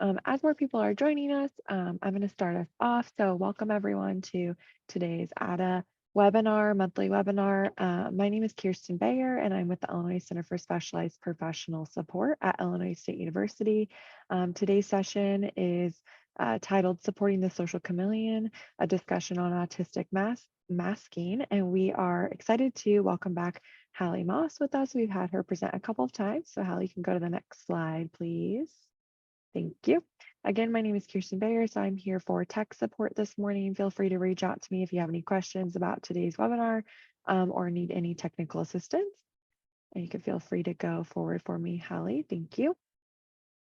As more people are joining us, I'm going to start us off. So welcome everyone to today's ADA webinar, monthly webinar. My name is Kirsten Bayer, and I'm with the Illinois Center for Specialized Professional Support at Illinois State University. Today's session is titled Supporting the Social Chameleon, a discussion on autistic masking. And we are excited to welcome back Hallie Moss with us. We've had her present a couple of times. So Hallie, can go to the next slide, please. Thank you. Again, my name is Kirsten Bayer, so I'm here for tech support this morning. Feel free to reach out to me if you have any questions about today's webinar or need any technical assistance. And you can feel free to go forward for me, Hallie. Thank you.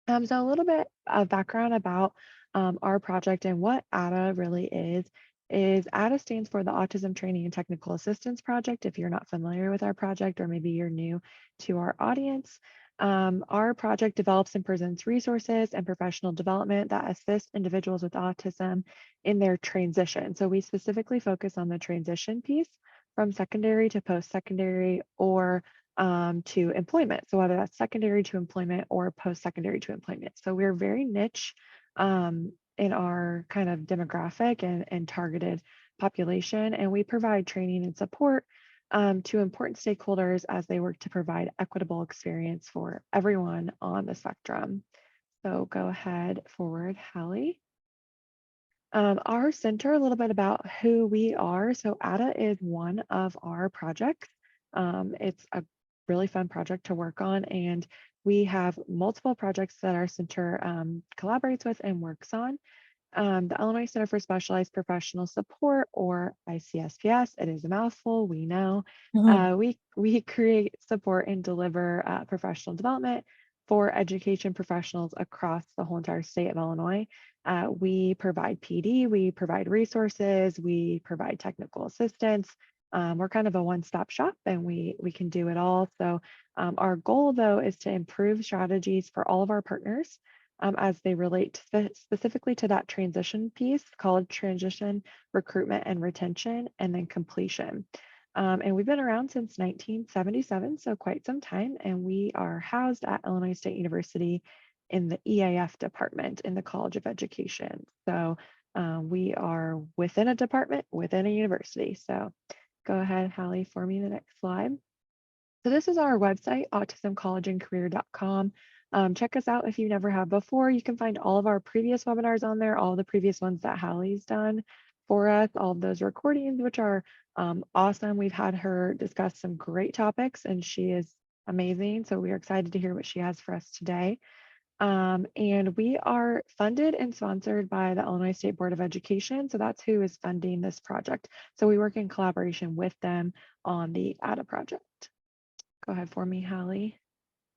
So a little bit of background about our project and what ADA really is ADA stands for the Autism Training and Technical Assistance Project. If you're not familiar with our project, or maybe you're new to our audience, our project develops and presents resources and professional development that assist individuals with autism in their transition. So we specifically focus on the transition piece from secondary to post-secondary or to employment. So whether that's secondary to employment or post-secondary to employment. So we're very niche in our kind of demographic and targeted population, and we provide training and support to important stakeholders as they work to provide equitable experience for everyone on the spectrum. So go ahead forward, Hallie. Our center, a little bit about who we are. So ADA is one of our projects. It's a really fun project to work on, and we have multiple projects that our center collaborates with and works on. The Illinois Center for Specialized Professional Support, or ICSPS, it is a mouthful, we know. We create, support, and deliver professional development for education professionals across the whole entire state of Illinois. We provide PD, we provide resources, we provide technical assistance. We're kind of a one-stop shop, and we can do it all. So our goal, though, is to improve strategies for all of our partners as they relate specifically to that transition piece called transition, recruitment, and retention, and then completion. And we've been around since 1977, so quite some time, and we are housed at Illinois State University in the EAF department in the College of Education. So we are within a department, within a university. So go ahead, Hallie, for me, the next slide. So this is our website, autismcollegeandcareer.com. Check us out if you never have before. You can find all of our previous webinars on there, all the previous ones that Hallie's done for us, all of those recordings, which are awesome. We've had her discuss some great topics, and she is amazing. So we are excited to hear what she has for us today. And we are funded and sponsored by the Illinois State Board of Education. So that's who is funding this project. So we work in collaboration with them on the ADA project. Go ahead for me, Hallie.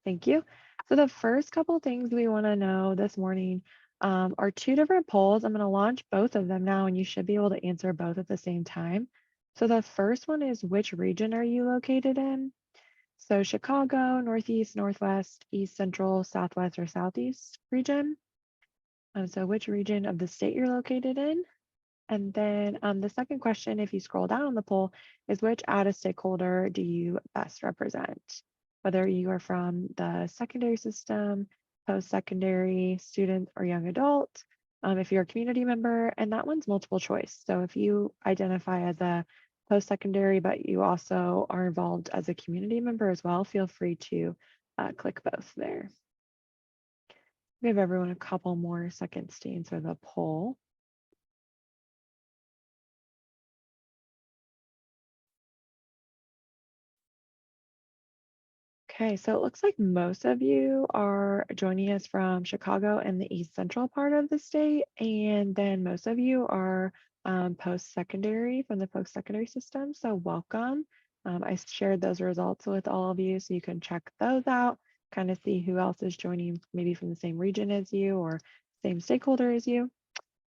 Thank you. So the first couple of things we want to know this morning are two different polls. I'm going to launch both of them now, and you should be able to answer both at the same time. So the first one is, which region are you located in? So Chicago, Northeast, Northwest, East, Central, Southwest, or Southeast region. So which region of the state you're located in? And then the second question, if you scroll down on the poll, is which ADA stakeholder do you best represent? Whether you are from the secondary system, post-secondary, student, or young adult, if you're a community member, and that one's multiple choice. So if you identify as a post-secondary, but you also are involved as a community member as well, feel free to click both there. Give everyone a couple more seconds to answer the poll. Okay, so it looks like most of you are joining us from Chicago and the East Central part of the state, and then most of you are post-secondary from the post-secondary system, so welcome. I shared those results with all of you, so you can check those out, kind of see who else is joining, maybe from the same region as you or same stakeholder as you.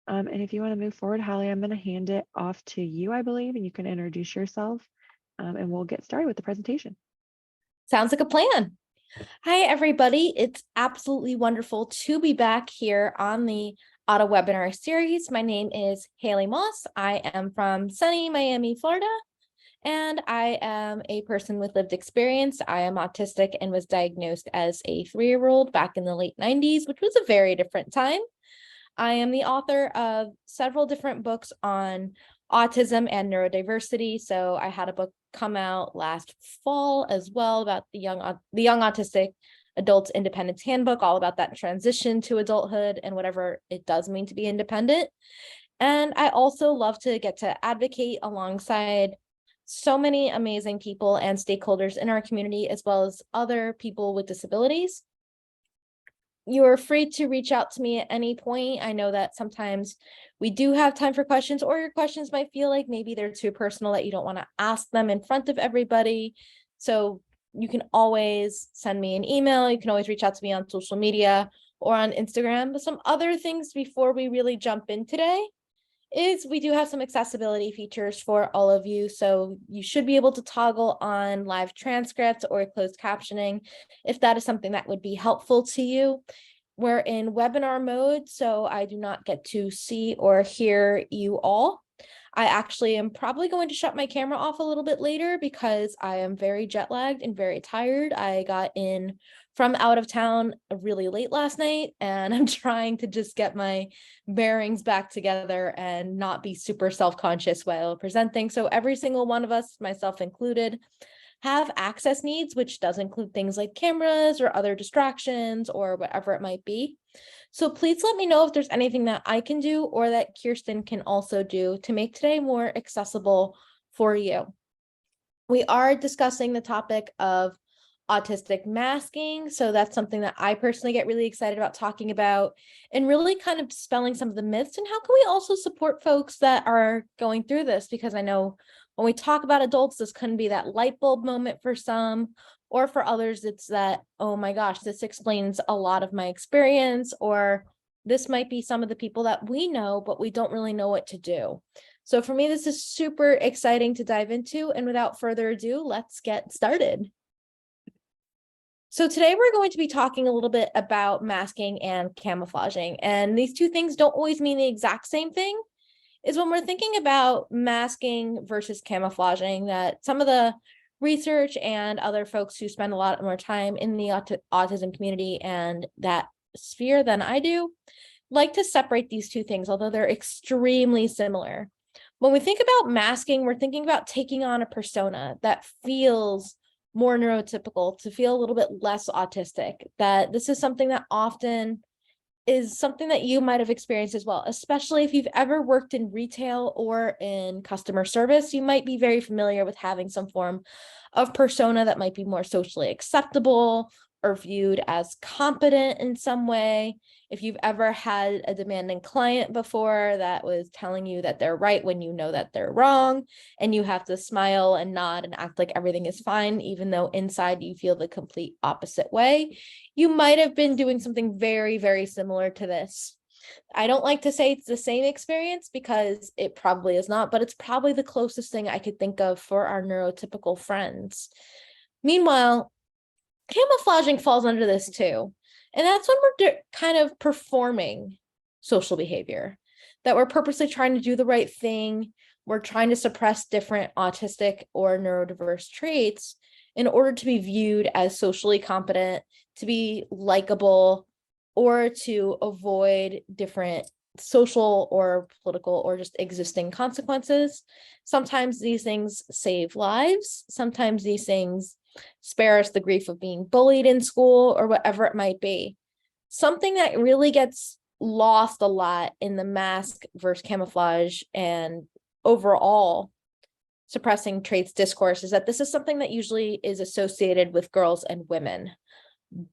And if you want to move forward, Hallie, I'm going to hand it off to you, I believe, and you can introduce yourself, and we'll get started with the presentation. Sounds like a plan. Hi, everybody. It's absolutely wonderful to be back here on the ADA webinar series. My name is Hallie Moss. I am from sunny Miami, Florida. and I am a person with lived experience. I am autistic and was diagnosed as a 3-year-old back in the late 90s, which was a very different time. I am the author of several different books on autism and neurodiversity. So I had a book come out last fall as well about the young autistic adults independence handbook, all about that transition to adulthood and whatever it does mean to be independent. And I also love to get to advocate alongside so many amazing people and stakeholders in our community, as well as other people with disabilities. You are free to reach out to me at any point. I know that sometimes we do have time for questions, or your questions might feel like maybe they're too personal that you don't want to ask them in front of everybody. So you can always send me an email. You can always reach out to me on social media or on Instagram. But some other things before we really jump in today is we do have some accessibility features for all of you. So you should be able to toggle on live transcripts or closed captioning if that is something that would be helpful to you. We're in webinar mode, so I do not get to see or hear you all. I actually am probably going to shut my camera off a little bit later because I am very jet lagged and very tired. I got in from out of town really late last night, and I'm trying to just get my bearings back together and not be super self-conscious while presenting. So every single one of us, myself included, have access needs, which does include things like cameras or other distractions or whatever it might be. So please let me know if there's anything that I can do or that Kirsten can also do to make today more accessible for you. We are discussing the topic of autistic masking. So that's something that I personally get really excited about talking about and really kind of dispelling some of the myths. And how can we also support folks that are going through this? Because I know when we talk about adults, this can be that light bulb moment for some, or for others, it's that, oh my gosh, this explains a lot of my experience, or this might be some of the people that we know, but we don't really know what to do. So for me, this is super exciting to dive into. And without further ado, let's get started. So today we're going to be talking a little bit about masking and camouflaging. And these two things don't always mean the exact same thing. Is when we're thinking about masking versus camouflaging, that some of the research and other folks who spend a lot more time in the autism community and that sphere than I do like to separate these two things, although they're extremely similar. When we think about masking, we're thinking about taking on a persona that feels more neurotypical, to feel a little bit less autistic, that this is something that often is something that you might have experienced as well, especially if you've ever worked in retail or in customer service. You might be very familiar with having some form of persona that might be more socially acceptable or viewed as competent in some way. If you've ever had a demanding client before that was telling you that they're right when you know that they're wrong, and you have to smile and nod and act like everything is fine, even though inside you feel the complete opposite way, you might have been doing something very, very similar to this. I don't like to say it's the same experience because it probably is not, but it's probably the closest thing I could think of for our neurotypical friends. Meanwhile, camouflaging falls under this too. And that's when we're kind of performing social behavior, that we're purposely trying to do the right thing. We're trying to suppress different autistic or neurodiverse traits in order to be viewed as socially competent, to be likable, or to avoid different social or political or just existing consequences. Sometimes these things save lives. Sometimes these things spare us the grief of being bullied in school or whatever it might be. Something that really gets lost a lot in the mask versus camouflage and overall suppressing traits discourse is that this is something that usually is associated with girls and women.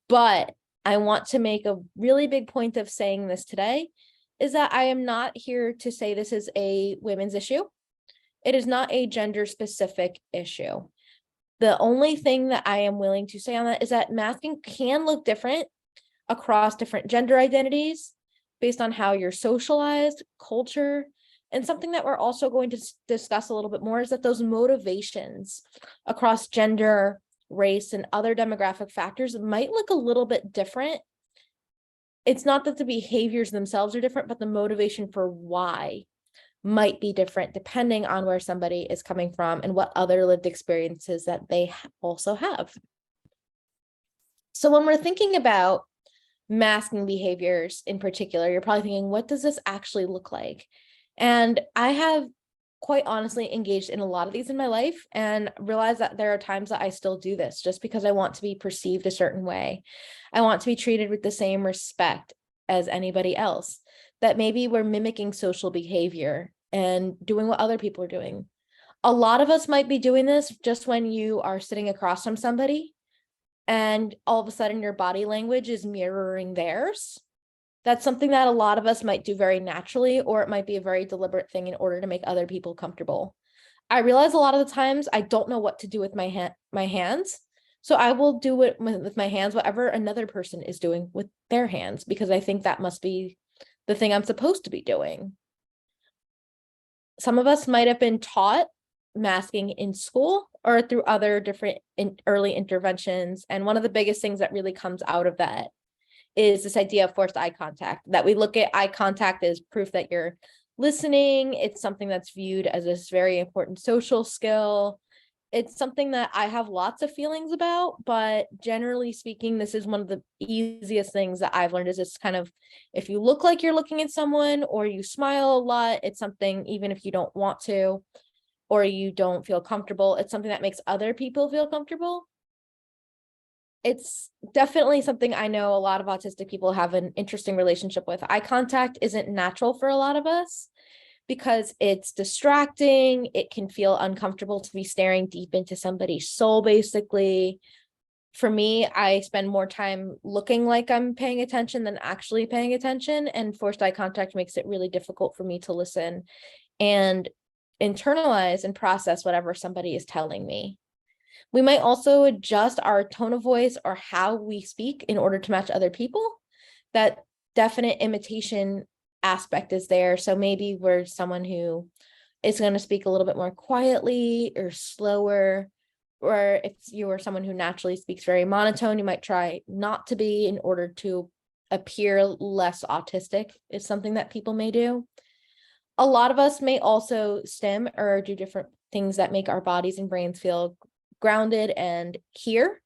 But I want to make a really big point of saying this today is that I am not here to say this is a women's issue. It is not a gender specific issue. The only thing that I am willing to say on that is that masking can look different across different gender identities based on how you're socialized, culture, and something that we're also going to discuss a little bit more is that those motivations across gender, race, and other demographic factors might look a little bit different. It's not that the behaviors themselves are different, but the motivation for why might be different depending on where somebody is coming from and what other lived experiences that they also have. So when we're thinking about masking behaviors in particular, you're probably thinking, what does this actually look like? And I have quite honestly engaged in a lot of these in my life and realized that there are times that I still do this just because I want to be perceived a certain way. I want to be treated with the same respect as anybody else, that maybe we're mimicking social behavior and doing what other people are doing. A lot of us might be doing this just when you are sitting across from somebody and all of a sudden your body language is mirroring theirs. That's something that a lot of us might do very naturally, or it might be a very deliberate thing in order to make other people comfortable. I realize a lot of the times I don't know what to do with my hands. So I will do it with my hands, whatever another person is doing with their hands, because I think that must be the thing I'm supposed to be doing. Some of us might have been taught masking in school or through other different early interventions. And one of the biggest things that really comes out of that is this idea of forced eye contact, that we look at eye contact as proof that you're listening. It's something that's viewed as this very important social skill. It's something that I have lots of feelings about, but generally speaking, this is one of the easiest things that I've learned is this kind of, if you look like you're looking at someone or you smile a lot, it's something, even if you don't want to, or you don't feel comfortable, it's something that makes other people feel comfortable. It's definitely something I know a lot of autistic people have an interesting relationship with. Eye contact isn't natural for a lot of us because it's distracting. It can feel uncomfortable to be staring deep into somebody's soul, basically. For me, I spend more time looking like I'm paying attention than actually paying attention, and forced eye contact makes it really difficult for me to listen and internalize and process whatever somebody is telling me. We might also adjust our tone of voice or how we speak in order to match other people. That definite imitation aspect is there. So maybe we're someone who is going to speak a little bit more quietly or slower, or if you are someone who naturally speaks very monotone, you might try not to be in order to appear less autistic, is something that people may do. A lot of us may also stim or do different things that make our bodies and brains feel grounded and here.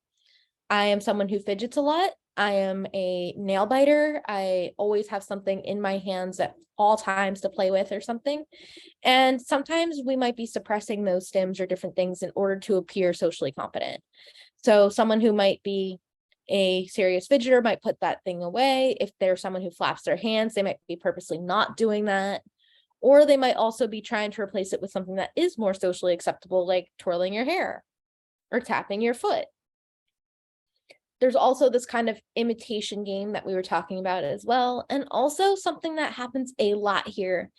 I am someone who fidgets a lot. I am a nail biter. I always have something in my hands at all times to play with or something. And sometimes we might be suppressing those stims or different things in order to appear socially competent. So someone who might be a serious fidgeter might put that thing away. If there's someone who flaps their hands, they might be purposely not doing that. Or they might also be trying to replace it with something that is more socially acceptable, like twirling your hair or tapping your foot. There's also this kind of imitation game that we were talking about as well. And also something that happens a lot here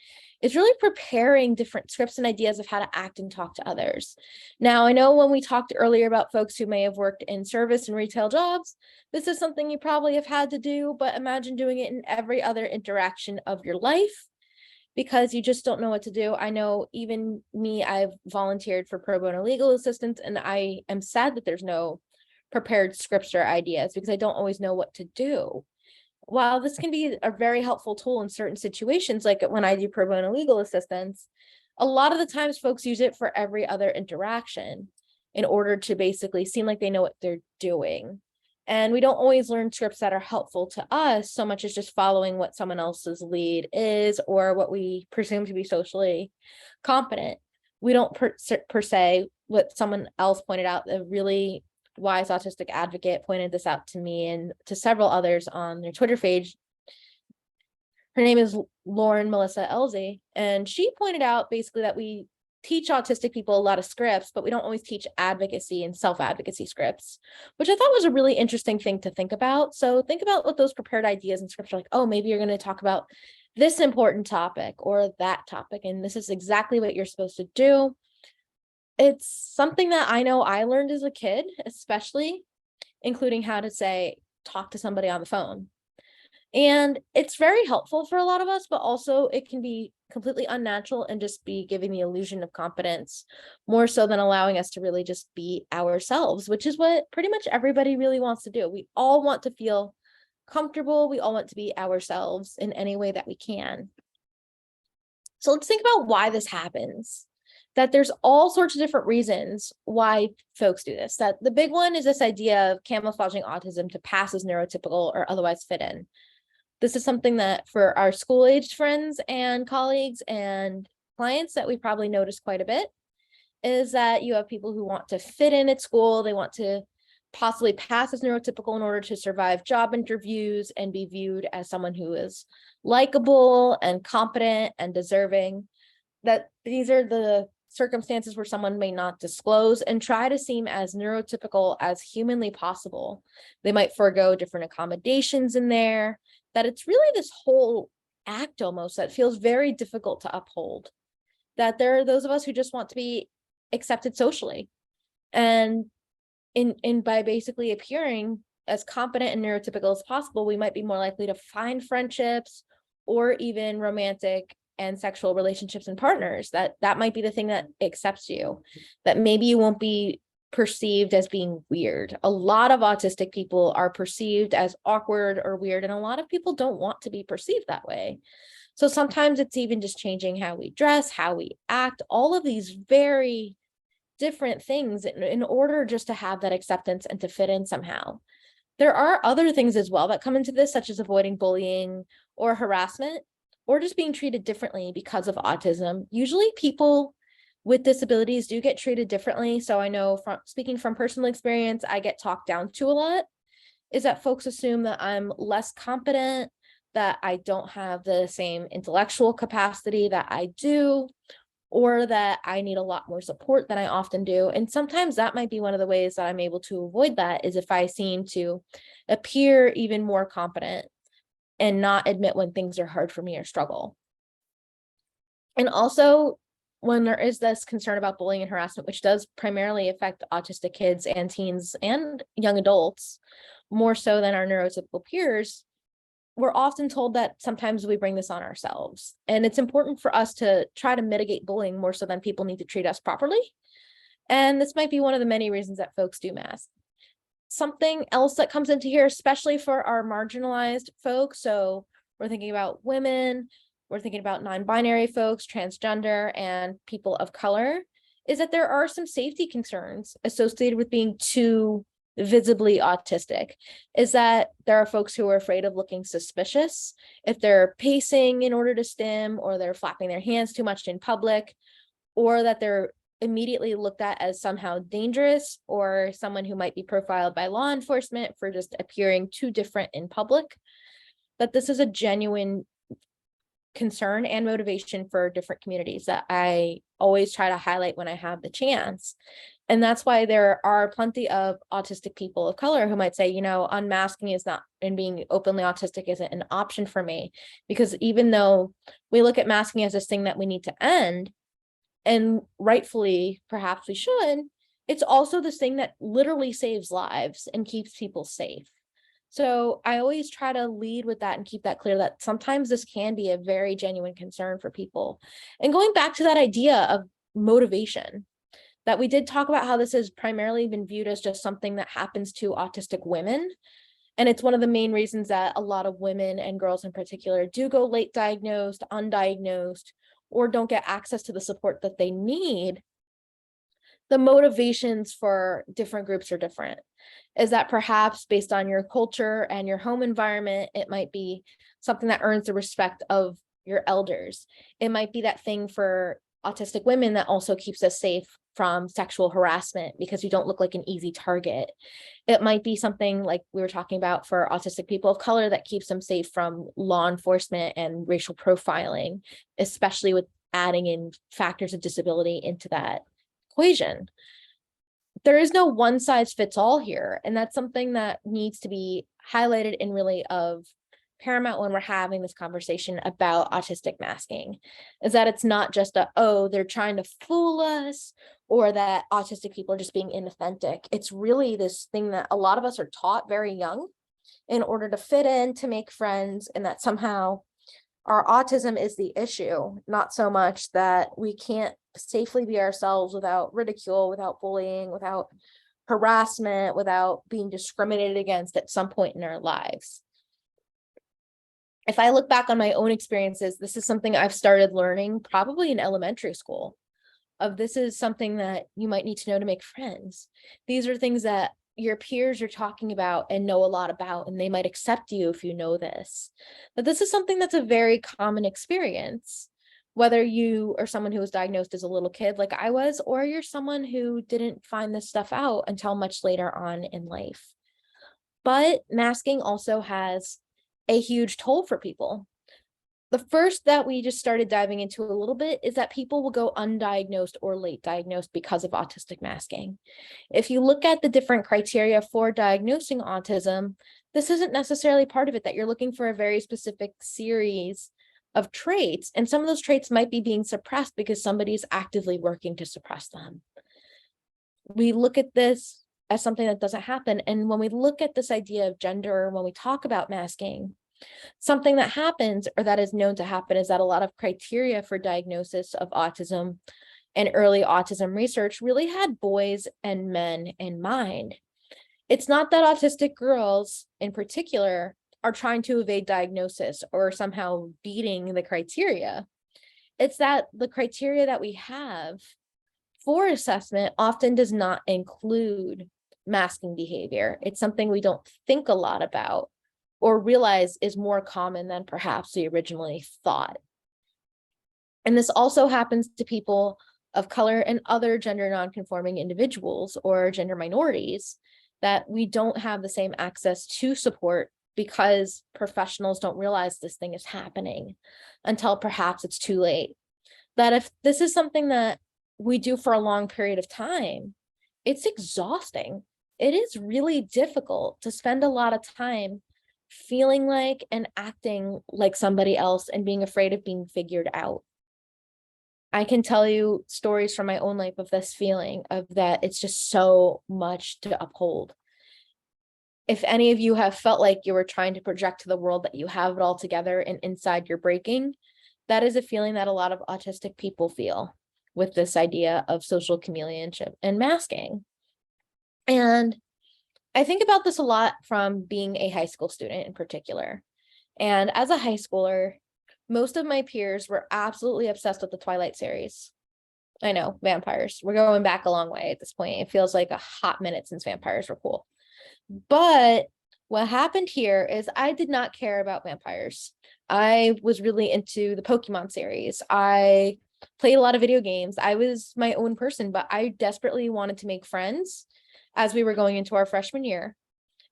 is really preparing different scripts and ideas of how to act and talk to others. Now, I know when we talked earlier about folks who may have worked in service and retail jobs, this is something you probably have had to do, but imagine doing it in every other interaction of your life, because you just don't know what to do. I know even me, I've volunteered for pro bono legal assistance, and I am sad that there's no prepared scripts or ideas because I don't always know what to do. While this can be a very helpful tool in certain situations, like when I do pro bono legal assistance, a lot of the times folks use it for every other interaction in order to basically seem like they know what they're doing. And we don't always learn scripts that are helpful to us so much as just following what someone else's lead is or what we presume to be socially competent. We don't per se, what someone else pointed out, a really wise autistic advocate pointed this out to me and to several others on their Twitter page. Her name is Lauren Melissa Elzey, and she pointed out basically that we teach autistic people a lot of scripts, but we don't always teach advocacy and self-advocacy scripts, which I thought was a really interesting thing to think about. So think about what those prepared ideas and scripts are like. Oh, maybe you're going to talk about this important topic or that topic, and this is exactly what you're supposed to do. It's something that I know I learned as a kid, especially including how to say, talk to somebody on the phone. And it's very helpful for a lot of us, but also it can be completely unnatural and just be giving the illusion of competence more so than allowing us to really just be ourselves, which is what pretty much everybody really wants to do. We all want to feel comfortable. We all want to be ourselves in any way that we can. So let's think about why this happens. That there's all sorts of different reasons why folks do this. That the big one is this idea of camouflaging autism to pass as neurotypical or otherwise fit in. This is something that for our school-aged friends and colleagues and clients that we probably notice quite a bit, is that you have people who want to fit in at school. They want to possibly pass as neurotypical in order to survive job interviews and be viewed as someone who is likable and competent and deserving. That these are the circumstances where someone may not disclose and try to seem as neurotypical as humanly possible. They might forego different accommodations in there, that it's really this whole act almost that feels very difficult to uphold. That there are those of us who just want to be accepted socially. And in by basically appearing as competent and neurotypical as possible, we might be more likely to find friendships or even romantic and sexual relationships and partners. That might be the thing that accepts you, that maybe you won't be perceived as being weird. A lot of autistic people are perceived as awkward or weird, and a lot of people don't want to be perceived that way. So sometimes it's even just changing how we dress, how we act, all of these very different things in order just to have that acceptance and to fit in somehow. There are other things as well that come into this, such as avoiding bullying or harassment, or just being treated differently because of autism. Usually people with disabilities do get treated differently. So I know from speaking from personal experience, I get talked down to a lot, is that folks assume that I'm less competent, that I don't have the same intellectual capacity that I do, or that I need a lot more support than I often do. And sometimes that might be one of the ways that I'm able to avoid that, is if I seem to appear even more competent and not admit when things are hard for me or struggle. And also, when there is this concern about bullying and harassment, which does primarily affect autistic kids and teens and young adults, more so than our neurotypical peers, we're often told that sometimes we bring this on ourselves. And it's important for us to try to mitigate bullying more so than people need to treat us properly. And this might be one of the many reasons that folks do mask. Something else that comes into here, especially for our marginalized folks, so we're thinking about women, we're thinking about non-binary folks, transgender, and people of color, is that there are some safety concerns associated with being too visibly autistic. Is that there are folks who are afraid of looking suspicious if they're pacing in order to stim, or they're flapping their hands too much in public, or that they're immediately looked at as somehow dangerous or someone who might be profiled by law enforcement for just appearing too different in public. But this is a genuine concern and motivation for different communities that I always try to highlight when I have the chance. And that's why there are plenty of autistic people of color who might say, you know, unmasking is not, and being openly autistic isn't an option for me. Because even though we look at masking as this thing that we need to end, and rightfully, perhaps we should, it's also this thing that literally saves lives and keeps people safe. So I always try to lead with that and keep that clear, that sometimes this can be a very genuine concern for people. And going back to that idea of motivation, that we did talk about how this has primarily been viewed as just something that happens to autistic women. And it's one of the main reasons that a lot of women and girls in particular do go late diagnosed, undiagnosed, or don't get access to the support that they need. The motivations for different groups are different. Is that perhaps based on your culture and your home environment, it might be something that earns the respect of your elders. It might be that thing for autistic women that also keeps us safe from sexual harassment because you don't look like an easy target. It might be something like we were talking about for autistic people of color that keeps them safe from law enforcement and racial profiling, especially with adding in factors of disability into that equation. There is no one size fits all here. And that's something that needs to be highlighted and really of paramount when we're having this conversation about autistic masking, is that it's not just a, oh, they're trying to fool us, or that autistic people are just being inauthentic. It's really this thing that a lot of us are taught very young in order to fit in, to make friends, and that somehow our autism is the issue, not so much that we can't safely be ourselves without ridicule, without bullying, without harassment, without being discriminated against at some point in our lives. if I look back on my own experiences, this is something I've started learning probably in elementary school. This is something that you might need to know to make friends. These are things that your peers are talking about and know a lot about, and they might accept you if you know this. But this is something that's a very common experience, whether you are someone who was diagnosed as a little kid like I was, or you're someone who didn't find this stuff out until much later on in life. But masking also has a huge toll for people. The first that we just started diving into a little bit is that people will go undiagnosed or late diagnosed because of autistic masking. If you look at the different criteria for diagnosing autism, this isn't necessarily part of it, that you're looking for a very specific series of traits, and some of those traits might be being suppressed because somebody's actively working to suppress them. We look at this as something that doesn't happen. And when we look at this idea of gender, when we talk about masking, something that happens, or that is known to happen, is that a lot of criteria for diagnosis of autism and early autism research really had boys and men in mind. It's not that autistic girls in particular are trying to evade diagnosis or somehow beating the criteria. It's that the criteria that we have for assessment often does not include masking behavior. It's something we don't think a lot about or realize is more common than perhaps we originally thought. And this also happens to people of color and other gender nonconforming individuals or gender minorities, that we don't have the same access to support because professionals don't realize this thing is happening until perhaps it's too late. That if this is something that we do for a long period of time, it's exhausting. It is really difficult to spend a lot of time feeling like and acting like somebody else and being afraid of being figured out. I can tell you stories from my own life of this feeling of that. It's just so much to uphold. If any of you have felt like you were trying to project to the world that you have it all together and inside you're breaking, that is a feeling that a lot of autistic people feel with this idea of social chameleonship and masking. And I think about this a lot from being a high school student in particular. And as a high schooler, most of my peers were absolutely obsessed with the Twilight series. I know, vampires. We're going back a long way at this point. It feels like a hot minute since vampires were cool. But what happened here is I did not care about vampires. I was really into the Pokemon series. I played a lot of video games. I was my own person, but I desperately wanted to make friends as we were going into our freshman year.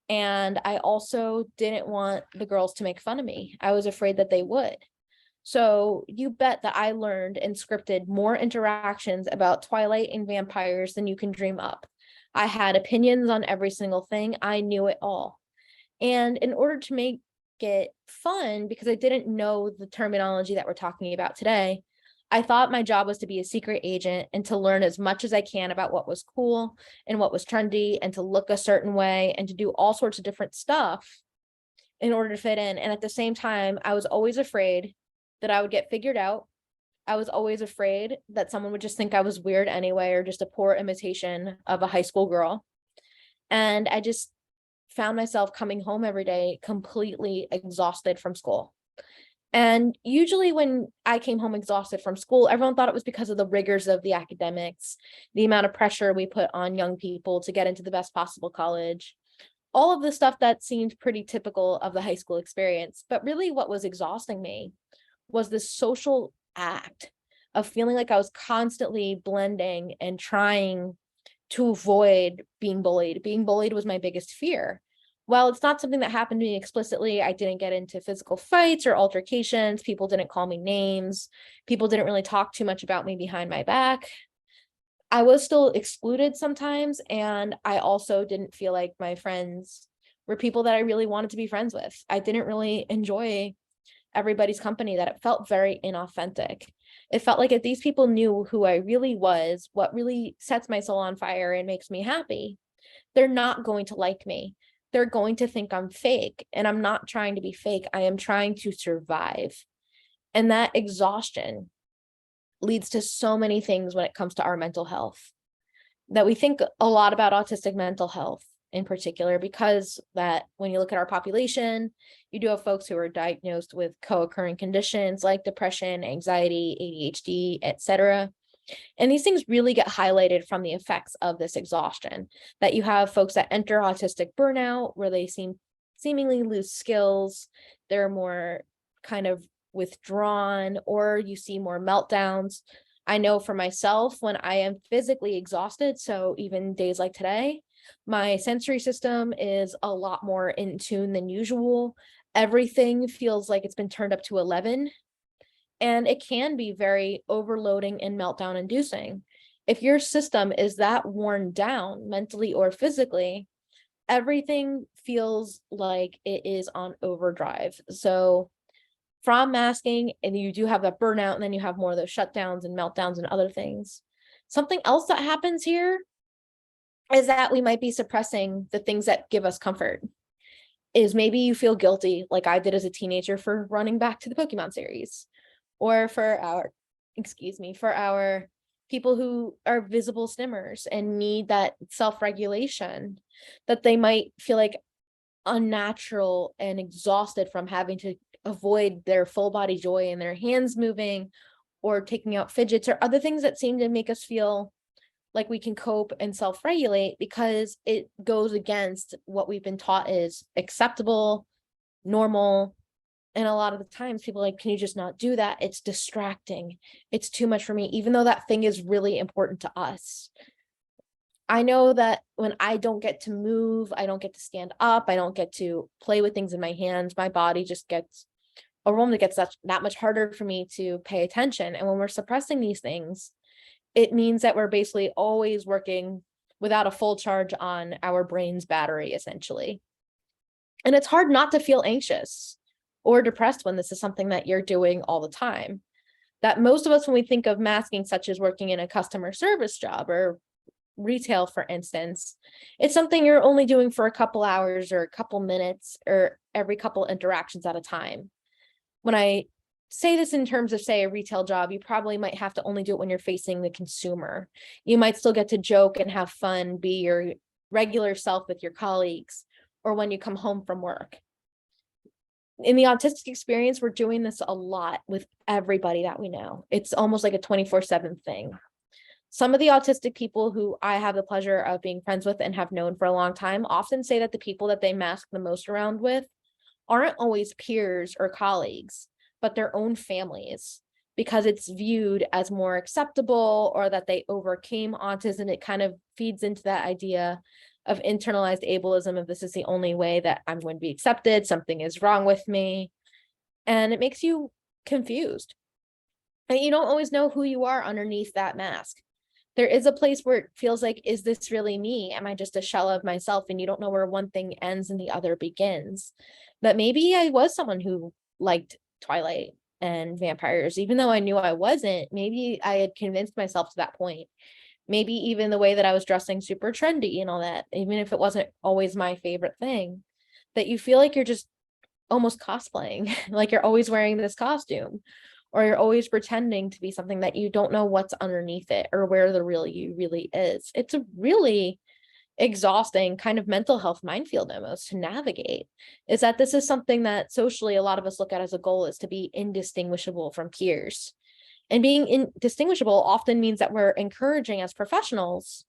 And I also didn't want the girls to make fun of me. I was afraid that they would. So you bet that I learned and scripted more interactions about Twilight and vampires than you can dream up. I had opinions on every single thing. I knew it all. And in order to make it fun, because I didn't know the terminology that we're talking about today, I thought my job was to be a secret agent and to learn as much as I can about what was cool and what was trendy and to look a certain way and to do all sorts of different stuff in order to fit in. And at the same time, I was always afraid that I would get figured out. I was always afraid that someone would just think I was weird anyway, or just a poor imitation of a high school girl. And I just found myself coming home every day completely exhausted from school. And usually when I came home exhausted from school, everyone thought it was because of the rigors of the academics, the amount of pressure we put on young people to get into the best possible college, all of the stuff that seemed pretty typical of the high school experience. But really what was exhausting me was this social act of feeling like I was constantly blending and trying to avoid being bullied. Being bullied was my biggest fear. While it's not something that happened to me explicitly, I didn't get into physical fights or altercations. People didn't call me names. People didn't really talk too much about me behind my back. I was still excluded sometimes, and I also didn't feel like my friends were people that I really wanted to be friends with. I didn't really enjoy everybody's company, that it felt very inauthentic. It felt like if these people knew who I really was, what really sets my soul on fire and makes me happy, they're not going to like me. They're going to think I'm fake, and I'm not trying to be fake. I am trying to survive. And that exhaustion leads to so many things when it comes to our mental health, that we think a lot about autistic mental health. in particular, because that when you look at our population, you do have folks who are diagnosed with co-occurring conditions like depression, anxiety, ADHD, etc. And these things really get highlighted from the effects of this exhaustion, that you have folks that enter autistic burnout where they seemingly lose skills, they're more kind of withdrawn, or you see more meltdowns. I know for myself, when I am physically exhausted, so even days like today, my sensory system is a lot more in tune than usual. Everything feels like it's been turned up to 11, and it can be very overloading and meltdown inducing. If your system is that worn down mentally or physically, everything feels like it is on overdrive. So from masking, and you do have that burnout, and then you have more of those shutdowns and meltdowns and other things. Something else that happens here is that we might be suppressing the things that give us comfort. Is maybe you feel guilty, like I did as a teenager, for running back to the Pokemon series, or for our people who are visible stimmers and need that self-regulation, that they might feel like unnatural and exhausted from having to avoid their full body joy and their hands moving, or taking out fidgets or other things that seem to make us feel like we can cope and self-regulate, because it goes against what we've been taught is acceptable, normal. And a lot of the times people are like, can you just not do that? It's distracting. It's too much for me, even though that thing is really important to us. I know that when I don't get to move, I don't get to stand up, I don't get to play with things in my hands, my body just gets overwhelmed. It gets that much harder for me to pay attention. And when we're suppressing these things, it means that we're basically always working without a full charge on our brain's battery, essentially. And it's hard not to feel anxious or depressed when this is something that you're doing all the time. That most of us, when we think of masking, such as working in a customer service job or retail, for instance, it's something you're only doing for a couple hours or a couple minutes or every couple interactions at a time. When I say this in terms of, say, a retail job, you probably might have to only do it when you're facing the consumer. You might still get to joke and have fun, be your regular self with your colleagues, or when you come home from work. In the autistic experience, we're doing this a lot with everybody that we know. It's almost like a 24/7 thing. Some of the autistic people who I have the pleasure of being friends with and have known for a long time often say that the people that they mask the most around with aren't always peers or colleagues, but their own families, because it's viewed as more acceptable, or that they overcame autism. It kind of feeds into that idea of internalized ableism, of this is the only way that I'm going to be accepted, something is wrong with me. And it makes you confused. And you don't always know who you are underneath that mask. There is a place where it feels like, is this really me? Am I just a shell of myself? And you don't know where one thing ends and the other begins. That maybe I was someone who liked Twilight and vampires, even though I knew I wasn't. Maybe I had convinced myself to that point. Maybe even the way that I was dressing super trendy and all that, even if it wasn't always my favorite thing, that you feel like you're just almost cosplaying, like you're always wearing this costume, or you're always pretending to be something that you don't know what's underneath it or where the real you really is. It's a really exhausting kind of mental health minefield almost to navigate. Is that this is something that socially a lot of us look at as a goal, is to be indistinguishable from peers. And being indistinguishable often means that we're encouraging, as professionals,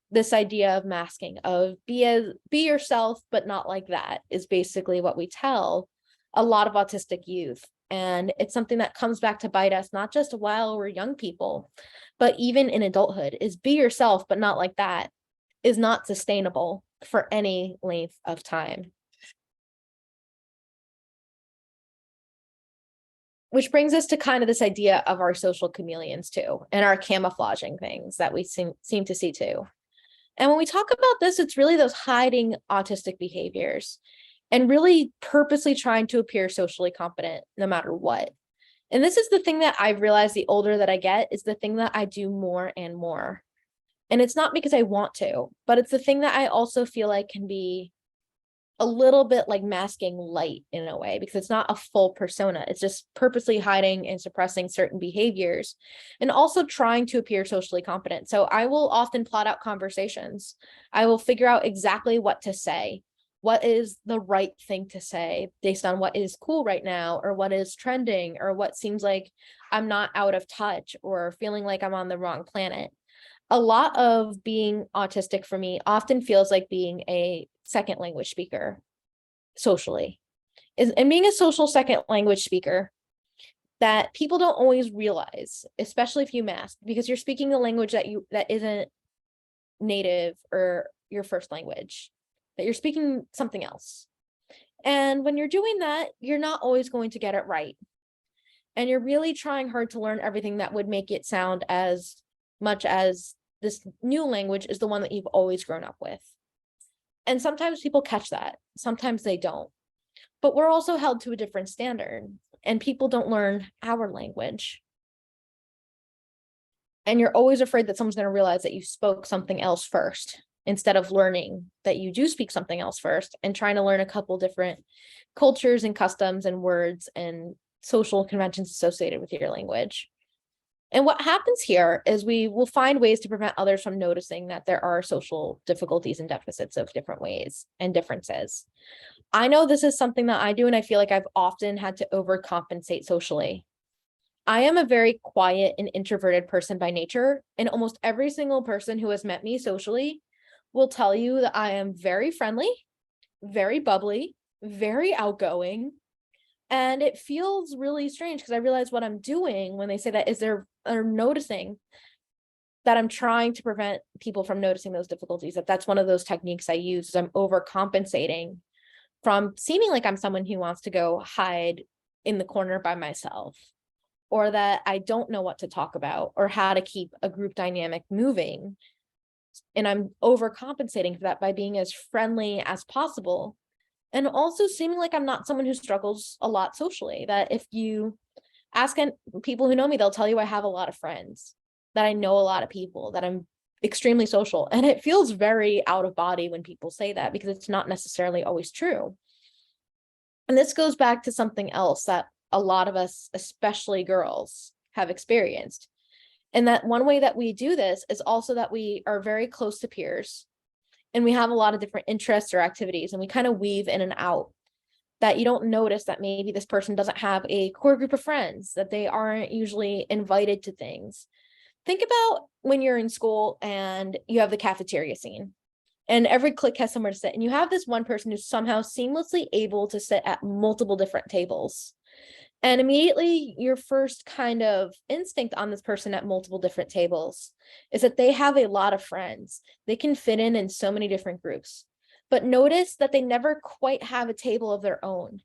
this idea of masking, of be yourself, but not like that, is basically what we tell a lot of autistic youth. And it's something that comes back to bite us, not just while we're young people, but even in adulthood. Is be yourself, but not like that, is not sustainable for any length of time. Which brings us to kind of this idea of our social chameleons too, and our camouflaging things that we seem to see too. And when we talk about this, it's really those hiding autistic behaviors and really purposely trying to appear socially competent no matter what. And this is the thing that I've realized the older that I get, is the thing that I do more and more. And it's not because I want to, but it's the thing that I also feel like can be a little bit like masking light in a way, because it's not a full persona. It's just purposely hiding and suppressing certain behaviors and also trying to appear socially competent. So I will often plot out conversations. I will figure out exactly what to say. What is the right thing to say based on what is cool right now, or what is trending, or what seems like I'm not out of touch or feeling like I'm on the wrong planet. A lot of being autistic for me often feels like being a second language speaker socially. And being a social second language speaker that people don't always realize, especially if you mask, because you're speaking a language that isn't native or your first language, that you're speaking something else. And when you're doing that, you're not always going to get it right. And you're really trying hard to learn everything that would make it sound as much as this new language is the one that you've always grown up with. And sometimes people catch that, sometimes they don't. But we're also held to a different standard, and people don't learn our language. And you're always afraid that someone's going to realize that you spoke something else first, instead of learning that you do speak something else first and trying to learn a couple different cultures and customs and words and social conventions associated with your language. And what happens here is we will find ways to prevent others from noticing that there are social difficulties and deficits of different ways and differences. I know this is something that I do, and I feel like I've often had to overcompensate socially. I am a very quiet and introverted person by nature, and almost every single person who has met me socially will tell you that I am very friendly, very bubbly, very outgoing. And it feels really strange because I realize what I'm doing when they say that is they're noticing that I'm trying to prevent people from noticing those difficulties. That's one of those techniques I use, is I'm overcompensating from seeming like I'm someone who wants to go hide in the corner by myself, or that I don't know what to talk about or how to keep a group dynamic moving. And I'm overcompensating for that by being as friendly as possible. And also seeming like I'm not someone who struggles a lot socially, that if you ask people who know me, they'll tell you I have a lot of friends, that I know a lot of people, that I'm extremely social. And it feels very out of body when people say that, because it's not necessarily always true. And this goes back to something else that a lot of us, especially girls, have experienced. And that one way that we do this is also that we are very close to peers, and we have a lot of different interests or activities, and we kind of weave in and out, that you don't notice that maybe this person doesn't have a core group of friends, that they aren't usually invited to things. Think about when you're in school and you have the cafeteria scene, and every clique has somewhere to sit, and you have this one person who's somehow seamlessly able to sit at multiple different tables. And immediately your first kind of instinct on this person at multiple different tables is that they have a lot of friends. They can fit in so many different groups. But notice that they never quite have a table of their own.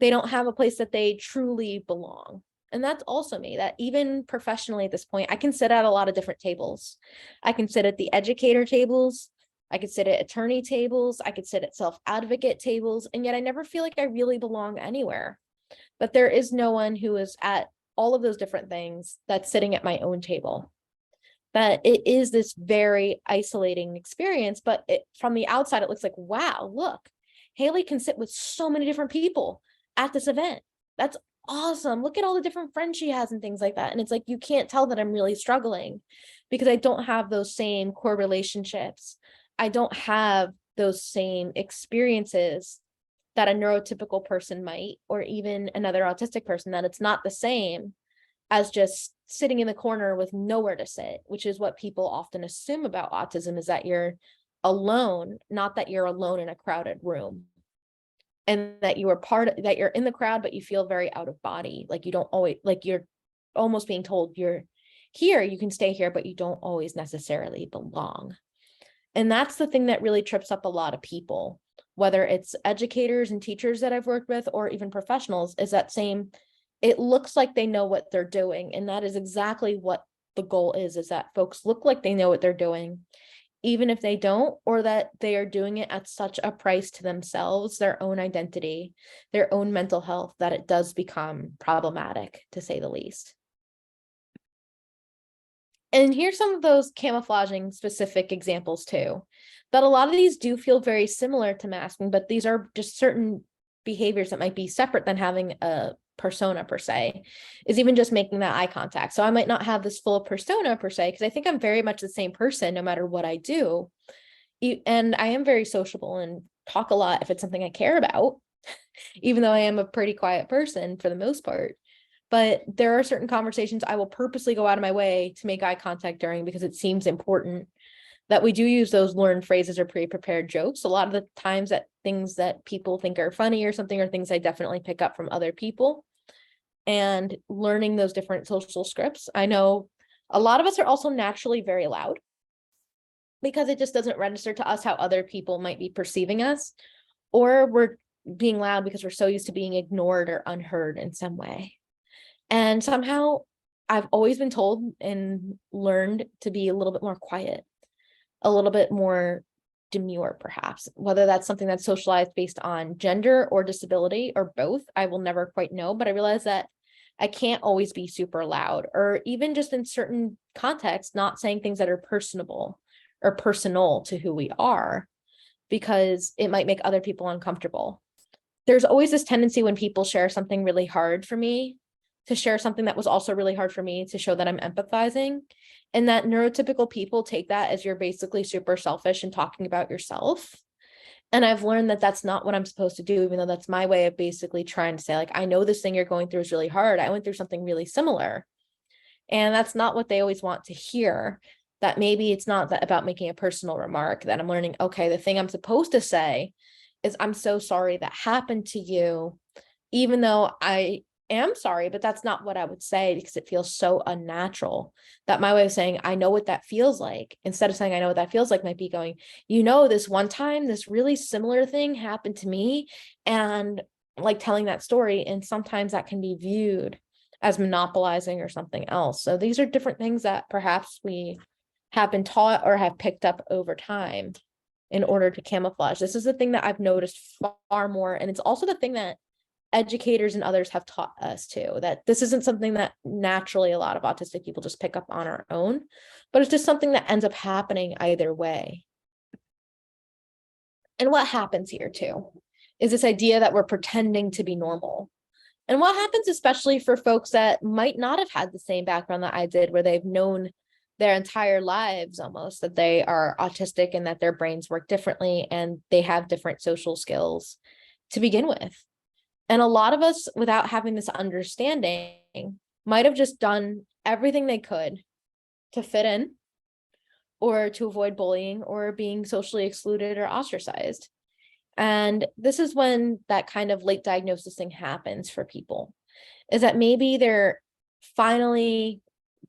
They don't have a place that they truly belong. And that's also me, that even professionally at this point, I can sit at a lot of different tables. I can sit at the educator tables. I could sit at attorney tables. I could sit at self-advocate tables. And yet I never feel like I really belong anywhere. But there is no one who is at all of those different things that's sitting at my own table. That it is this very isolating experience, but from the outside, it looks like, wow, look, Haley can sit with so many different people at this event. That's awesome. Look at all the different friends she has and things like that. And it's like, you can't tell that I'm really struggling because I don't have those same core relationships. I don't have those same experiences that a neurotypical person might, or even another autistic person, that it's not the same as just sitting in the corner with nowhere to sit, which is what people often assume about autism, is that you're alone, not that you're alone in a crowded room. And that you are that you're in the crowd, but you feel very out of body. Like you don't always, like you're almost being told you're here, you can stay here, but you don't always necessarily belong. And that's the thing that really trips up a lot of people, whether it's educators and teachers that I've worked with, or even professionals, is that same, it looks like they know what they're doing. And that is exactly what the goal is that folks look like they know what they're doing, even if they don't, or that they are doing it at such a price to themselves, their own identity, their own mental health, that it does become problematic, to say the least. And here's some of those camouflaging specific examples too, that a lot of these do feel very similar to masking, but these are just certain behaviors that might be separate than having a persona per se, is even just making that eye contact. So I might not have this full persona per se, because I think I'm very much the same person no matter what I do. And I am very sociable and talk a lot if it's something I care about, even though I am a pretty quiet person for the most part. But there are certain conversations I will purposely go out of my way to make eye contact during, because it seems important that we do use those learned phrases or pre-prepared jokes. A lot of the times that things that people think are funny or something are things I definitely pick up from other people. And learning those different social scripts. I know a lot of us are also naturally very loud, because it just doesn't register to us how other people might be perceiving us, or we're being loud because we're so used to being ignored or unheard in some way. And somehow I've always been told and learned to be a little bit more quiet, a little bit more demure, perhaps, whether that's something that's socialized based on gender or disability or both. I will never quite know, but I realize that I can't always be super loud, or even just in certain contexts, not saying things that are personable or personal to who we are, because it might make other people uncomfortable. There's always this tendency when people share something really hard for me to share something that was also really hard for me, to show that I'm empathizing. And that neurotypical people take that as you're basically super selfish and talking about yourself. And I've learned that that's not what I'm supposed to do, even though that's my way of basically trying to say, like, I know this thing you're going through is really hard. I went through something really similar. And that's not what they always want to hear. That maybe it's not that about making a personal remark, that I'm learning, okay, the thing I'm supposed to say is, I'm so sorry that happened to you, even though I am sorry, but that's not what I would say, because it feels so unnatural. That my way of saying, I know what that feels like, instead of saying, I know what that feels like, might be going, this one time, this really similar thing happened to me, and like telling that story. And sometimes that can be viewed as monopolizing or something else. So these are different things that perhaps we have been taught or have picked up over time in order to camouflage. This is the thing that I've noticed far more. And it's also the thing that educators and others have taught us too, that this isn't something that naturally a lot of autistic people just pick up on our own, but it's just something that ends up happening either way. And what happens here too is this idea that we're pretending to be normal. And what happens, especially for folks that might not have had the same background that I did, where they've known their entire lives almost that they are autistic and that their brains work differently and they have different social skills to begin with. And a lot of us, without having this understanding, might have just done everything they could to fit in, or to avoid bullying or being socially excluded or ostracized. And this is when that kind of late diagnosis thing happens for people, is that maybe they're finally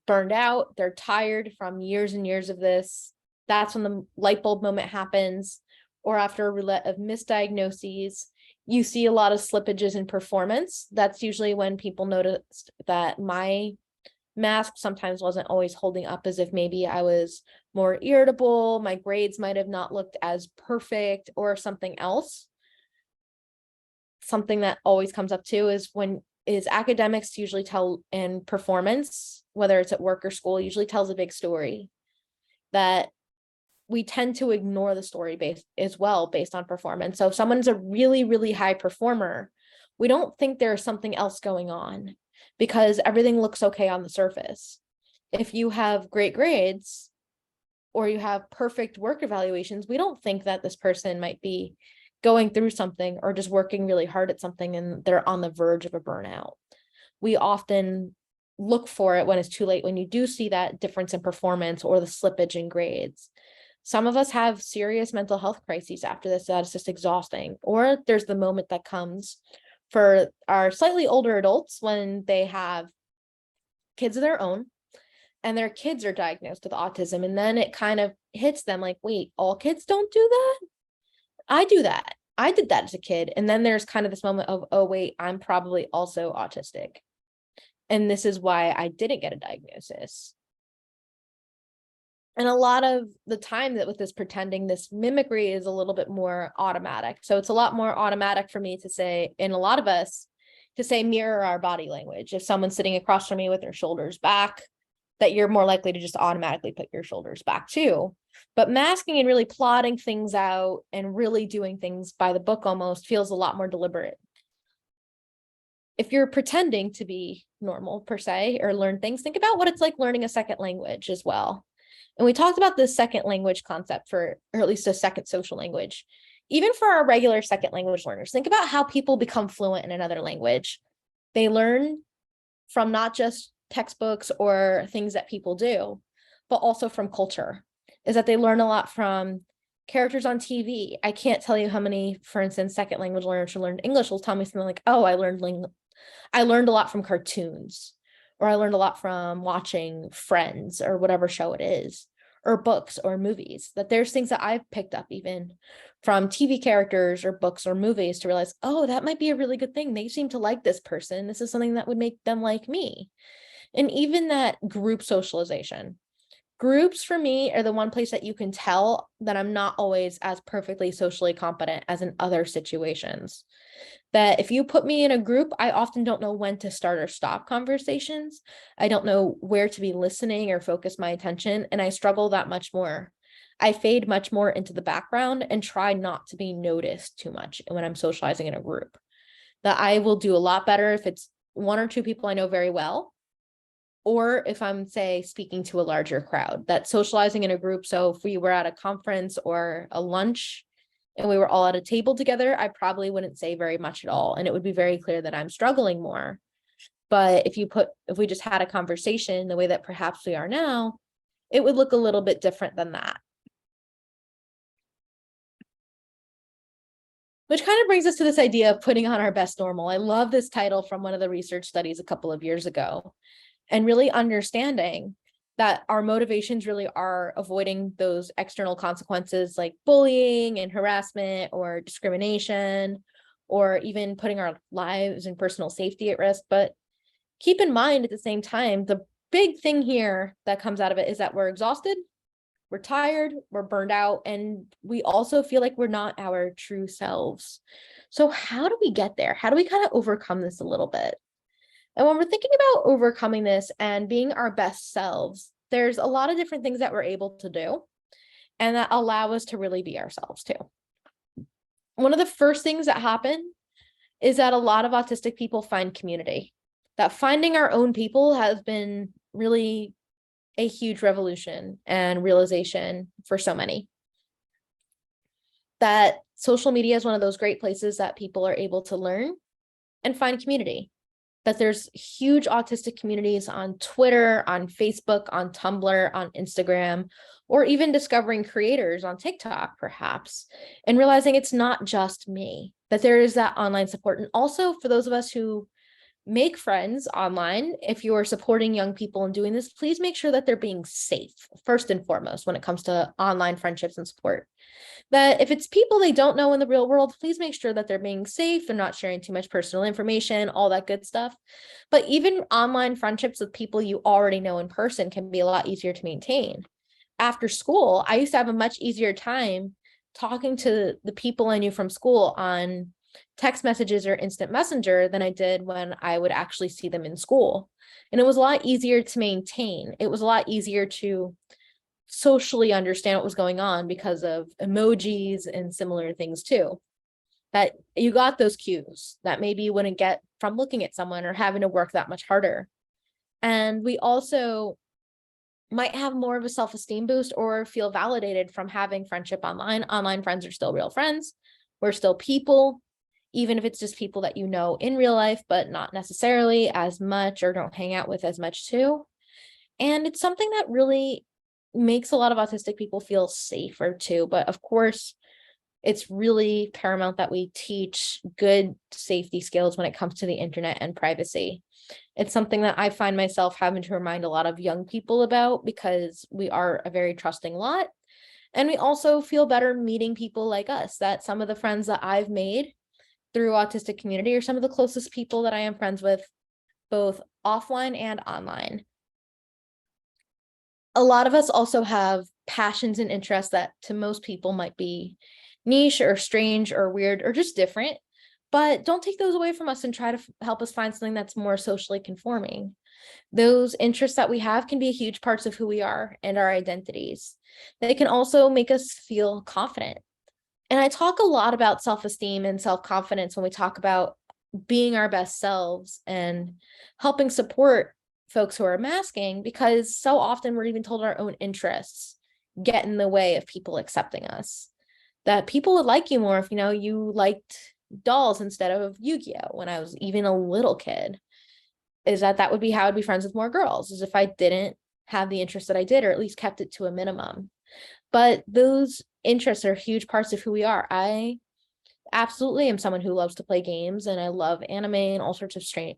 burned out, they're tired from years and years of this. That's when the light bulb moment happens, or after a roulette of misdiagnoses, you see a lot of slippages in performance. That's usually when people noticed that my mask sometimes wasn't always holding up, as if maybe I was more irritable, my grades might have not looked as perfect, or something else. Something that always comes up too is academics usually tell, and performance, whether it's at work or school, usually tells a big story, that we tend to ignore the story based on performance. So if someone's a really, really high performer, we don't think there's something else going on, because everything looks okay on the surface. If you have great grades or you have perfect work evaluations, we don't think that this person might be going through something or just working really hard at something and they're on the verge of a burnout. We often look for it when it's too late, when you do see that difference in performance or the slippage in grades. Some of us have serious mental health crises after this that is just exhausting. Or there's the moment that comes for our slightly older adults when they have kids of their own and their kids are diagnosed with autism. And then it kind of hits them like, wait, all kids don't do that? I do that. I did that as a kid. And then there's kind of this moment of, oh, wait, I'm probably also autistic. And this is why I didn't get a diagnosis. And a lot of the time that with this pretending, this mimicry is a little bit more automatic. So it's a lot more automatic for me to say, and a lot of us, to say mirror our body language. If someone's sitting across from me with their shoulders back, that you're more likely to just automatically put your shoulders back too. But masking and really plotting things out and really doing things by the book almost feels a lot more deliberate. If you're pretending to be normal per se, or learn things, think about what it's like learning a second language as well. And we talked about this second language concept or at least a second social language. Even for our regular second language learners, think about how people become fluent in another language. They learn from not just textbooks or things that people do, but also from culture. Is that they learn a lot from characters on TV. I can't tell you how many, for instance, second language learners who learned English will tell me something like, oh, I learned a lot from cartoons, or I learned a lot from watching Friends or whatever show it is, or books or movies. That there's things that I've picked up even from TV characters or books or movies to realize, oh, that might be a really good thing. They seem to like this person. This is something that would make them like me. And even that group socialization. Groups for me are the one place that you can tell that I'm not always as perfectly socially competent as in other situations. That if you put me in a group, I often don't know when to start or stop conversations. I don't know where to be listening or focus my attention, and I struggle that much more. I fade much more into the background and try not to be noticed too much when I'm socializing in a group. That I will do a lot better if it's one or two people I know very well, or if I'm, say, speaking to a larger crowd. That socializing in a group, so if we were at a conference or a lunch and we were all at a table together, I probably wouldn't say very much at all. And it would be very clear that I'm struggling more. But if we just had a conversation the way that perhaps we are now, it would look a little bit different than that. Which kind of brings us to this idea of putting on our best normal. I love this title from one of the research studies a couple of years ago, and really understanding that our motivations really are avoiding those external consequences like bullying and harassment or discrimination, or even putting our lives and personal safety at risk. But keep in mind at the same time, the big thing here that comes out of it is that we're exhausted, we're tired, we're burned out, and we also feel like we're not our true selves. So how do we get there? How do we kind of overcome this a little bit? And when we're thinking about overcoming this and being our best selves, there's a lot of different things that we're able to do and that allow us to really be ourselves too. One of the first things that happen is that a lot of autistic people find community. That finding our own people has been really a huge revolution and realization for so many. That social media is one of those great places that people are able to learn and find community. That there's huge autistic communities on Twitter, on Facebook, on Tumblr, on Instagram, or even discovering creators on TikTok, perhaps, and realizing it's not just me, that there is that online support. And also for those of us who make friends online, if you are supporting young people and doing this, please make sure that they're being safe, first and foremost, when it comes to online friendships and support. That if it's people they don't know in the real world, please make sure that they're being safe and not sharing too much personal information, all that good stuff. But even online friendships with people you already know in person can be a lot easier to maintain. After school, I used to have a much easier time talking to the people I knew from school on text messages or instant messenger than I did when I would actually see them in school. And it was a lot easier to maintain. It was a lot easier to socially understand what was going on because of emojis and similar things too. That you got those cues that maybe you wouldn't get from looking at someone or having to work that much harder. And we also might have more of a self-esteem boost or feel validated from having friendship online. Online friends are still real friends. We're still people, even if it's just people that you know in real life, but not necessarily as much or don't hang out with as much too. And it's something that really makes a lot of autistic people feel safer too. But of course, it's really paramount that we teach good safety skills when it comes to the internet and privacy. It's something that I find myself having to remind a lot of young people about because we are a very trusting lot. And we also feel better meeting people like us, that some of the friends that I've made through autistic community are some of the closest people that I am friends with, both offline and online. A lot of us also have passions and interests that to most people might be niche or strange or weird or just different, but don't take those away from us and try to help us find something that's more socially conforming. Those interests that we have can be huge parts of who we are and our identities. They can also make us feel confident. And I talk a lot about self-esteem and self-confidence when we talk about being our best selves and helping support folks who are masking, because so often we're even told our own interests get in the way of people accepting us. That people would like you more if, you liked dolls instead of Yu-Gi-Oh! When I was even a little kid, is that would be how I'd be friends with more girls, is if I didn't have the interest that I did, or at least kept it to a minimum. But those interests are huge parts of who we are. I absolutely am someone who loves to play games, and I love anime and all sorts of strange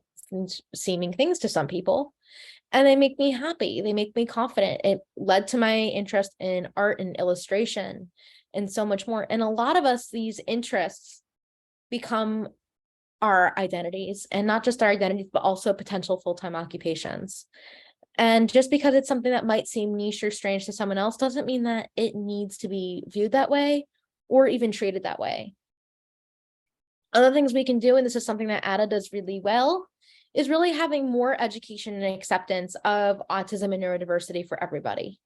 seeming things to some people. And they make me happy. They make me confident. It led to my interest in art and illustration and so much more. And a lot of us, these interests become our identities, and not just our identities, but also potential full-time occupations. And just because it's something that might seem niche or strange to someone else doesn't mean that it needs to be viewed that way or even treated that way. Other things we can do, and this is something that Ada does really well, is really having more education and acceptance of autism and neurodiversity for everybody.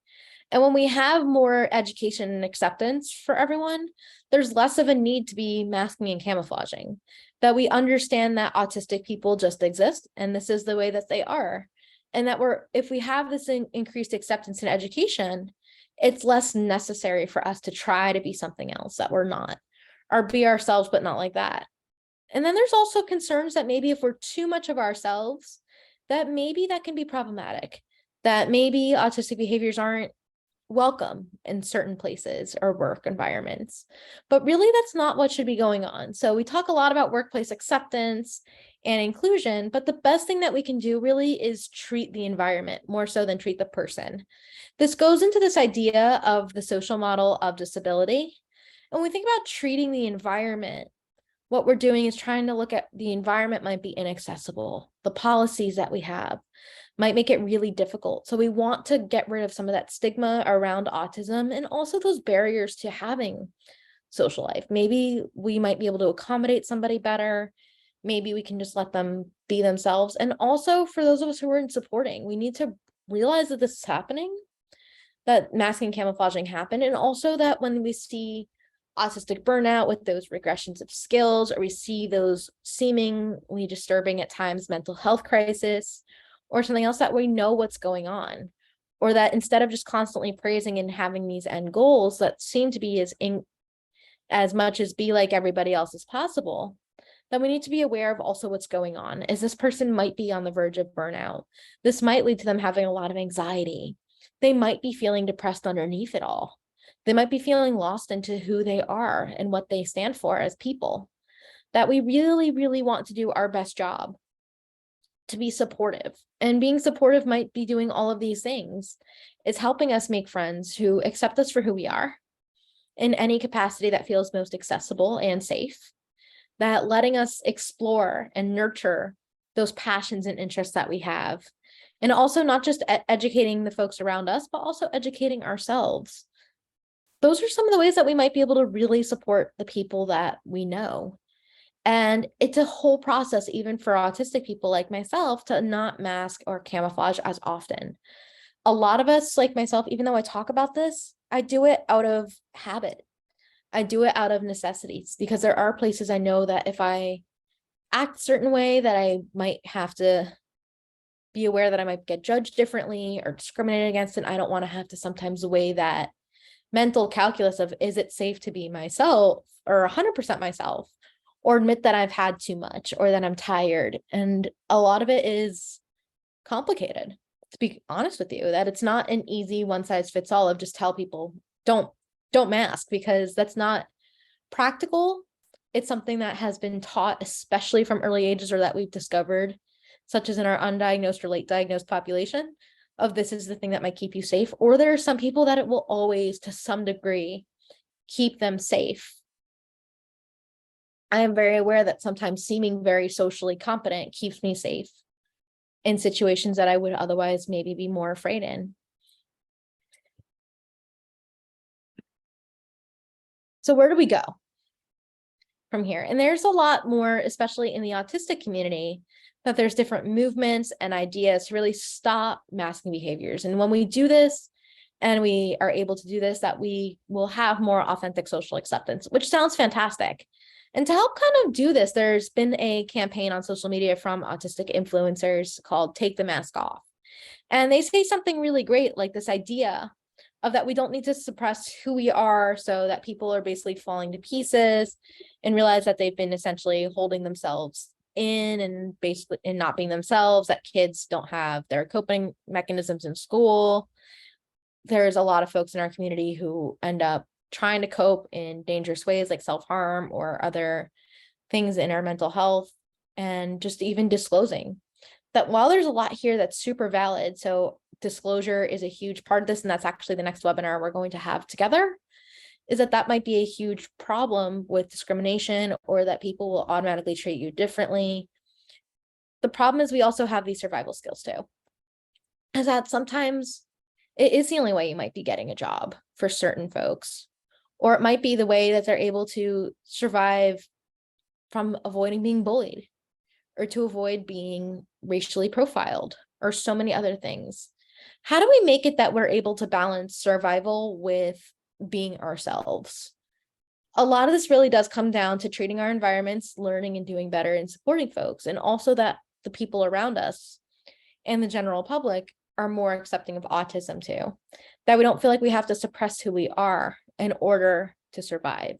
And when we have more education and acceptance for everyone, there's less of a need to be masking and camouflaging, that we understand that autistic people just exist and this is the way that they are. And that if we have this increased acceptance and education, it's less necessary for us to try to be something else that we're not, or be ourselves, but not like that. And then there's also concerns that maybe if we're too much of ourselves, that maybe that can be problematic, that maybe autistic behaviors aren't welcome in certain places or work environments. But really, that's not what should be going on. So we talk a lot about workplace acceptance and inclusion, but the best thing that we can do really is treat the environment more so than treat the person. This goes into this idea of the social model of disability. And when we think about treating the environment, what we're doing is trying to look at the environment might be inaccessible. The policies that we have might make it really difficult. So we want to get rid of some of that stigma around autism and also those barriers to having social life. Maybe we might be able to accommodate somebody better. Maybe we can just let them be themselves. And also for those of us who are in supporting, we need to realize that this is happening, that masking and camouflaging happen. And also that when we see autistic burnout with those regressions of skills, or we see those seemingly disturbing at times mental health crisis, or something else, that we know what's going on, or that instead of just constantly praising and having these end goals that seem to be as much as be like everybody else as possible, then we need to be aware of also what's going on. Is this person might be on the verge of burnout. This might lead to them having a lot of anxiety. They might be feeling depressed underneath it all. They might be feeling lost into who they are and what they stand for as people. That we really, really want to do our best job to be supportive. And being supportive might be doing all of these things. It's helping us make friends who accept us for who we are in any capacity that feels most accessible and safe. That letting us explore and nurture those passions and interests that we have. And also not just educating the folks around us, but also educating ourselves. Those are some of the ways that we might be able to really support the people that we know. And it's a whole process, even for autistic people like myself, to not mask or camouflage as often. A lot of us, like myself, even though I talk about this, I do it out of habit. I do it out of necessities, because there are places I know that if I act a certain way, that I might have to be aware that I might get judged differently or discriminated against. And I don't want to have to sometimes weigh that mental calculus of, is it safe to be myself or 100% myself, or admit that I've had too much or that I'm tired. And a lot of it is complicated, to be honest with you, that it's not an easy one size fits all of just tell people don't mask, because that's not practical. It's something that has been taught, especially from early ages, or that we've discovered, such as in our undiagnosed or late diagnosed population, of this is the thing that might keep you safe. Or there are some people that it will always, to some degree, keep them safe. I am very aware that sometimes seeming very socially competent keeps me safe in situations that I would otherwise maybe be more afraid in. So where do we go from here? And there's a lot more, especially in the autistic community, that there's different movements and ideas to really stop masking behaviors. And when we do this, and we are able to do this, that we will have more authentic social acceptance, which sounds fantastic. And to help kind of do this, there's been a campaign on social media from autistic influencers called Take the Mask Off. And they say something really great, like this idea of that we don't need to suppress who we are so that people are basically falling to pieces and realize that they've been essentially holding themselves in and basically in not being themselves, that kids don't have their coping mechanisms in school. There's a lot of folks in our community who end up trying to cope in dangerous ways like self-harm or other things in our mental health, and just even disclosing that while there's a lot here that's super valid. So disclosure is a huge part of this, and that's actually the next webinar we're going to have together, is that might be a huge problem with discrimination, or that people will automatically treat you differently. The problem is we also have these survival skills too, is that sometimes it is the only way you might be getting a job for certain folks, or it might be the way that they're able to survive from avoiding being bullied, or to avoid being racially profiled, or so many other things. How do we make it that we're able to balance survival with being ourselves? A lot of this really does come down to treating our environments, learning and doing better, and supporting folks, and also that the people around us and the general public are more accepting of autism too, that we don't feel like we have to suppress who we are in order to survive,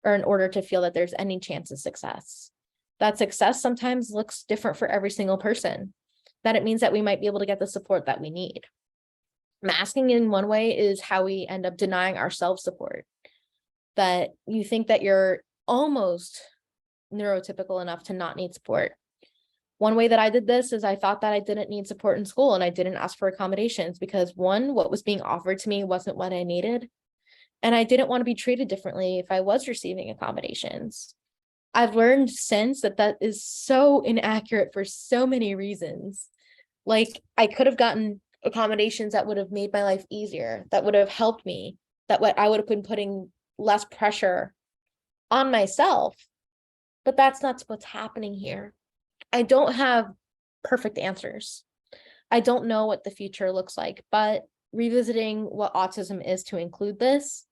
or in order to feel that there's any chance of success. That success sometimes looks different for every single person, that it means that we might be able to get the support that we need. Masking in one way is how we end up denying ourselves support, that you think that you're almost neurotypical enough to not need support. One way that I did this is I thought that I didn't need support in school, and I didn't ask for accommodations because, one, what was being offered to me wasn't what I needed. And I didn't want to be treated differently if I was receiving accommodations. I've learned since that is so inaccurate for so many reasons. Like, I could have gotten accommodations that would have made my life easier, that would have helped me, that what I would have been putting less pressure on myself. But that's not what's happening here. I don't have perfect answers. I don't know what the future looks like, but revisiting what autism is to include this,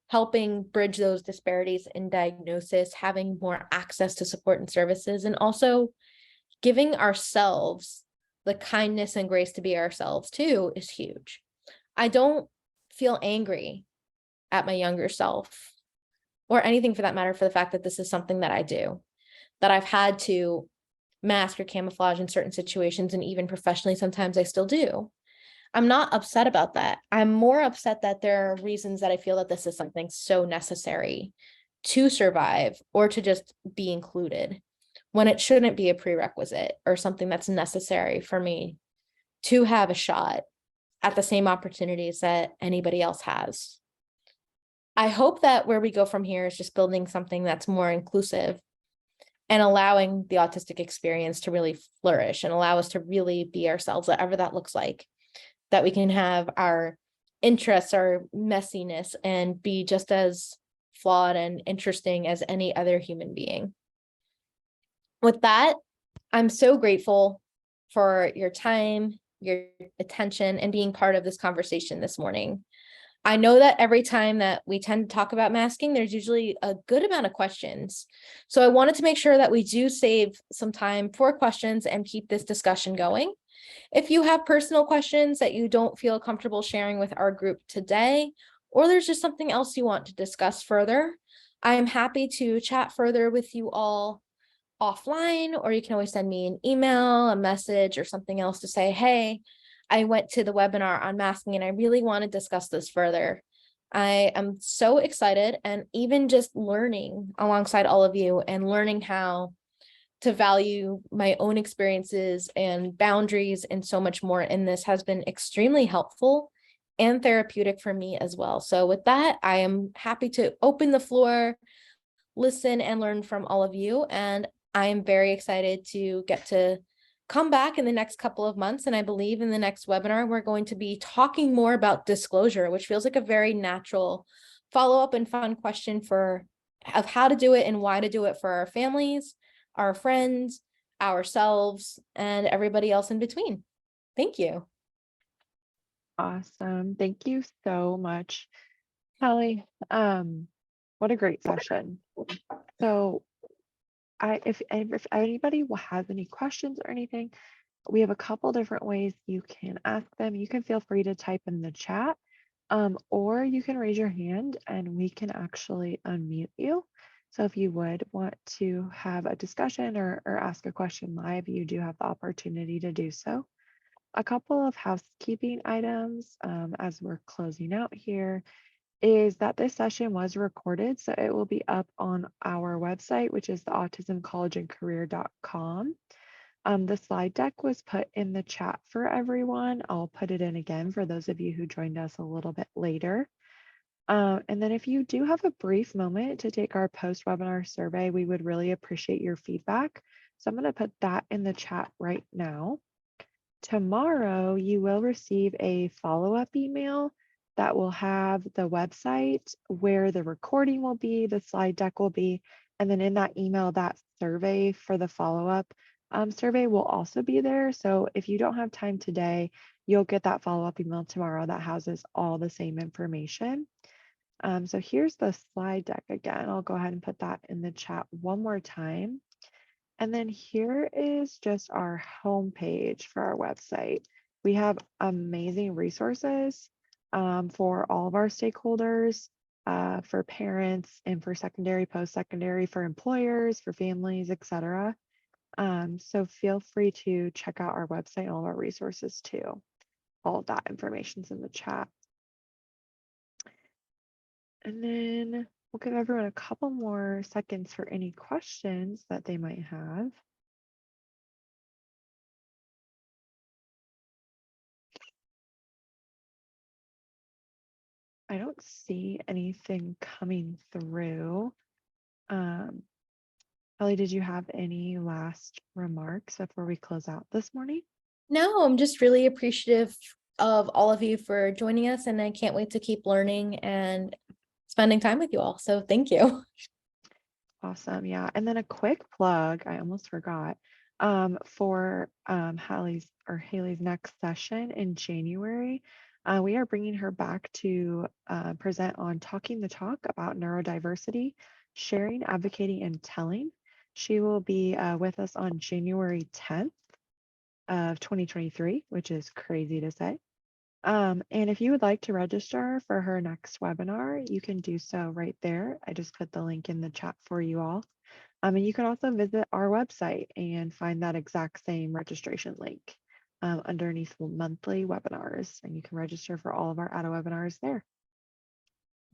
helping bridge those disparities in diagnosis, having more access to support and services, and also giving ourselves the kindness and grace to be ourselves too is huge. I don't feel angry at my younger self, or anything for that matter, for the fact that this is something that I do, that I've had to mask or camouflage in certain situations, and even professionally sometimes I still do. I'm not upset about that. I'm more upset that there are reasons that I feel that this is something so necessary to survive or to just be included, when it shouldn't be a prerequisite or something that's necessary for me to have a shot at the same opportunities that anybody else has. I hope that where we go from here is just building something that's more inclusive and allowing the autistic experience to really flourish and allow us to really be ourselves, whatever that looks like, that we can have our interests, our messiness, and be just as flawed and interesting as any other human being. With that, I'm so grateful for your time, your attention, and being part of this conversation this morning. I know that every time that we tend to talk about masking, there's usually a good amount of questions. So I wanted to make sure that we do save some time for questions and keep this discussion going. If you have personal questions that you don't feel comfortable sharing with our group today, or there's just something else you want to discuss further, I am happy to chat further with you all offline, or you can always send me an email, a message, or something else to say, hey, I went to the webinar on masking and I really want to discuss this further. I am so excited, and even just learning alongside all of you and learning how to value my own experiences and boundaries and so much more in this has been extremely helpful and therapeutic for me as well. So with that, I am happy to open the floor, listen and learn from all of you. And I am very excited to get to come back in the next couple of months. And I believe in the next webinar, we're going to be talking more about disclosure, which feels like a very natural follow-up and fun question of how to do it and why to do it for our families, our friends, ourselves, and everybody else in between. Thank you. Awesome. Thank you so much, Kelly. What a great session. So if anybody has any questions or anything, we have a couple different ways you can ask them. You can feel free to type in the chat, or you can raise your hand and we can actually unmute you. So if you would want to have a discussion or ask a question live, you do have the opportunity to do so. A couple of housekeeping items as we're closing out here is that this session was recorded, so it will be up on our website, which is the autismcollegeandcareer.com. The slide deck was put in the chat for everyone. I'll put it in again for those of you who joined us a little bit later. And then if you do have a brief moment to take our post-webinar survey, we would really appreciate your feedback. So I'm going to put that in the chat right now. Tomorrow, you will receive a follow-up email that will have the website where the recording will be, the slide deck will be, and then in that email, that survey for the follow-up survey will also be there. So if you don't have time today, you'll get that follow-up email tomorrow that houses all the same information. So here's the slide deck again. I'll go ahead and put that in the chat one more time. And then here is just our homepage for our website. We have amazing resources for all of our stakeholders, for parents and for secondary, post-secondary, for employers, for families, etc. So feel free to check out our website and all of our resources too. All of that information's in the chat. And then we'll give everyone a couple more seconds for any questions that they might have. I don't see anything coming through. Ellie, did you have any last remarks before we close out this morning? No, I'm just really appreciative of all of you for joining us, and I can't wait to keep learning and spending time with you all. So thank you. Awesome. Yeah. And then a quick plug, I almost forgot, for Haley's next session in January. We are bringing her back to present on Talking the Talk about neurodiversity, sharing, advocating, and telling. She will be with us on January 10th of 2023, which is crazy to say. And if you would like to register for her next webinar, you can do so right there. I just put the link in the chat for you all. And you can also visit our website and find that exact same registration link underneath monthly webinars, and you can register for all of our ADA webinars there.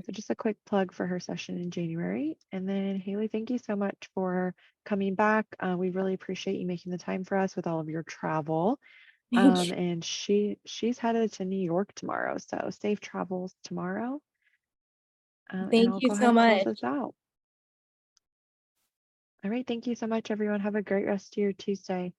So just a quick plug for her session in January. And then Haley, thank you so much for coming back. We really appreciate you making the time for us with all of your travel. And she's headed to New York tomorrow, so safe travels tomorrow. And Thank I'll you go ahead so and close much. this out. All right, thank you so much, everyone. Have a great rest of your Tuesday.